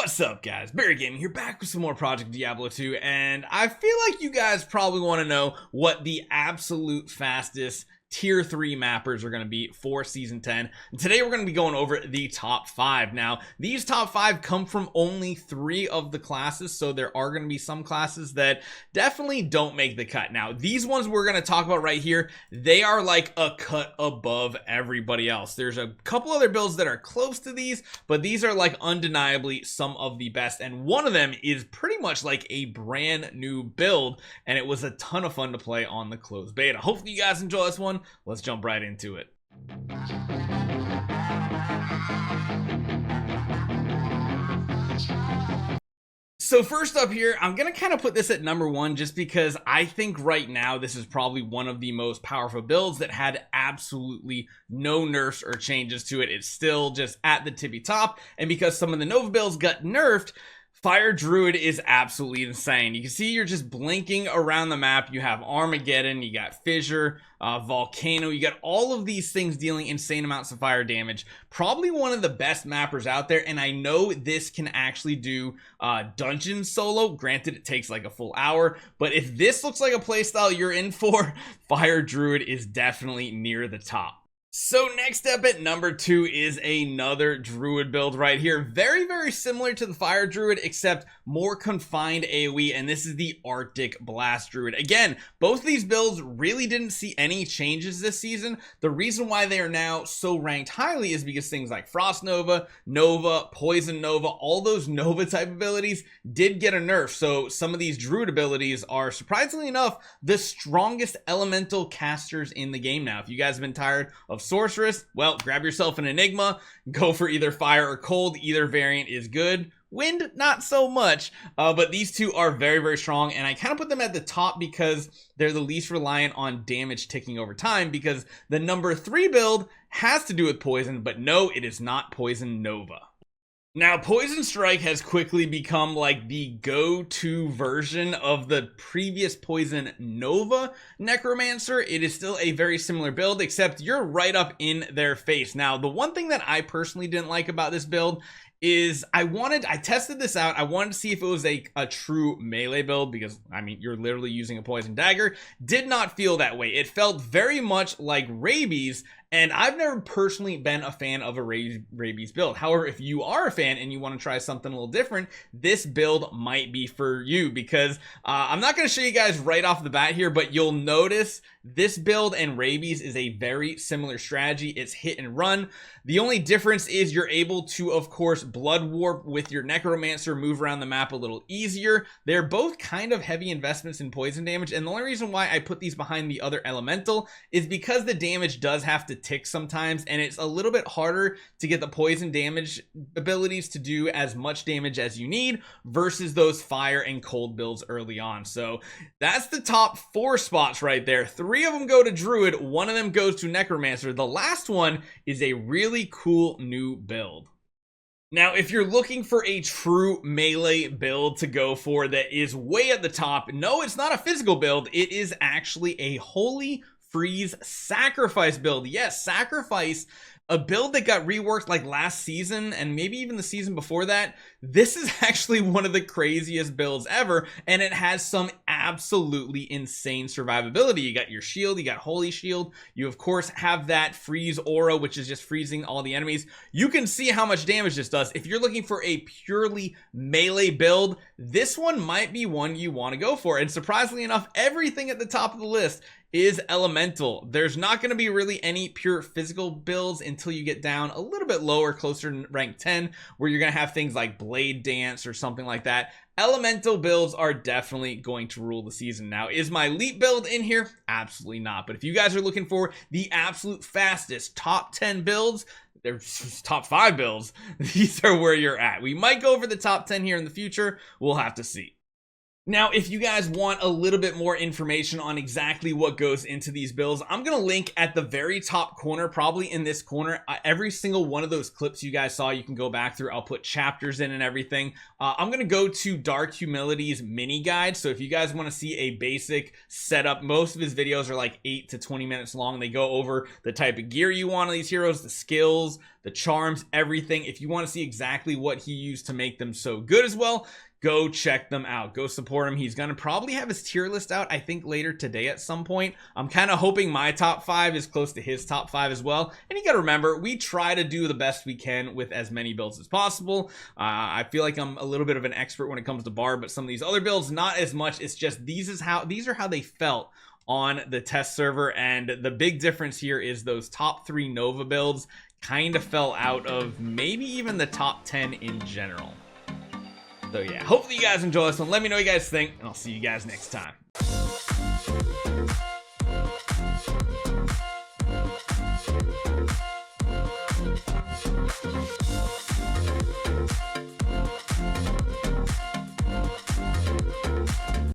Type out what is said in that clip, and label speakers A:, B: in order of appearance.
A: What's up, guys? Barry Gaming here, back with some more Project Diablo 2, and I feel like you guys probably want to know what the absolute fastest tier 3 mappers are going to be for season 10. And today we're going to be going over the top 5. Now these top 5 come from only 3 of the classes, so there are going to be some classes that definitely don't make the cut. Now these ones we're going to talk about right here, they are like a cut above everybody else. There's a couple other builds that are close to these, but these are like undeniably some of the best, and one of them is pretty much like a brand new build, and it was a ton of fun to play on the closed beta. Hopefully you guys enjoy this one. Let's jump right into it. So first up here, I'm gonna kind of put this at number 1 just because I think right now this is probably one of the most powerful builds that had absolutely no nerfs or changes to it. It's still just at the tippy top, and because some of the Nova builds got nerfed, Fire Druid is absolutely insane. You can see you're just blinking around the map. You have Armageddon, you got Fissure, Volcano, you got all of these things dealing insane amounts of fire damage. Probably one of the best mappers out there, and I know this can actually do dungeon solo. Granted, it takes like a full hour, but if this looks like a playstyle you're in for, Fire Druid is definitely near the top. So next up at number 2 is another Druid build right here. Very similar to the Fire Druid, except more confined AoE, and this is the Arctic Blast Druid. Again, both of these builds really didn't see any changes this season. The reason why they are now so ranked highly is because things like Frost Nova, Nova, Poison Nova, all those Nova type abilities did get a nerf. So some of these Druid abilities are, surprisingly enough, the strongest elemental casters in the game now. If you guys have been tired of Sorceress, well, grab yourself an Enigma, go for either fire or cold. Either variant is good. Wind, not so much, but these two are very strong, and I kind of put them at the top because they're the least reliant on damage ticking over time, because the number 3 build has to do with poison, but no, it is not Poison Nova. Now, Poison Strike has quickly become like the go-to version of the previous Poison Nova Necromancer. It is still a very similar build, except you're right up in their face. Now, the one thing that I personally didn't like about this build is I tested this out. I wanted to see if it was a true melee build, because I mean, you're literally using a poison dagger. Did not feel that way. It felt very much like Rabies, and I've never personally been a fan of a Rabies build. However, if you are a fan and you want to try something a little different, this build might be for you, because I'm not going to show you guys right off the bat here, but you'll notice this build and Rabies is a very similar strategy. It's hit and run. The only difference is you're able to, of course, blood warp with your Necromancer, move around the map a little easier. They're both kind of heavy investments in poison damage, and the only reason why I put these behind the other elemental is because the damage does have to tick sometimes, and it's a little bit harder to get the poison damage abilities to do as much damage as you need versus those fire and cold builds early on. So that's the top 4 spots right there. 3 of them go to Druid, 1 of them goes to Necromancer. The last one is a really cool new build. Now, if you're looking for a true melee build to go for that is way at the top, no, it's not a physical build. It is actually a Holy Freeze Sacrifice build. Yes, Sacrifice, a build that got reworked like last season and maybe even the season before that. This is actually one of the craziest builds ever, and it has some absolutely insane survivability. You got your shield, you got Holy Shield, you of course have that freeze aura, which is just freezing all the enemies. You can see how much damage this does. If you're looking for a purely melee build, this one might be one you want to go for. And surprisingly enough, everything at the top of the list is elemental. There's not going to be really any pure physical builds until you get down a little bit lower, closer to rank 10, where you're going to have things like Blade Dance or something like that. Elemental builds are definitely going to rule the season. Now, is my Leap build in here? Absolutely not. But if you guys are looking for the absolute fastest top 10 builds, they're top 5 builds, these are where you're at. We might go over the top 10 here in the future. We'll have to see. Now, if you guys want a little bit more information on exactly what goes into these builds, I'm going to link at the very top corner, probably in this corner, every single one of those clips you guys saw, you can go back through. I'll put chapters in and everything. I'm going to go to Dark Humility's mini guide. So if you guys want to see a basic setup, most of his videos are like 8 to 20 minutes long. They go over the type of gear you want on these heroes, the skills, the charms, everything. If you want to see exactly what he used to make them so good as well, go check them out. Go support him. He's gonna probably have his tier list out, I think, later today at some point. I'm kind of hoping my top 5 is close to his top 5 as well. And you gotta remember, we try to do the best we can with as many builds as possible. I feel like I'm a little bit of an expert when it comes to Barb, but some of these other builds, not as much. It's just these are how they felt on the test server, and the big difference here is those top 3 Nova builds kind of fell out of maybe even the top 10 in general. So yeah, hopefully you guys enjoy this one. Let me know what you guys think, and I'll see you guys next time.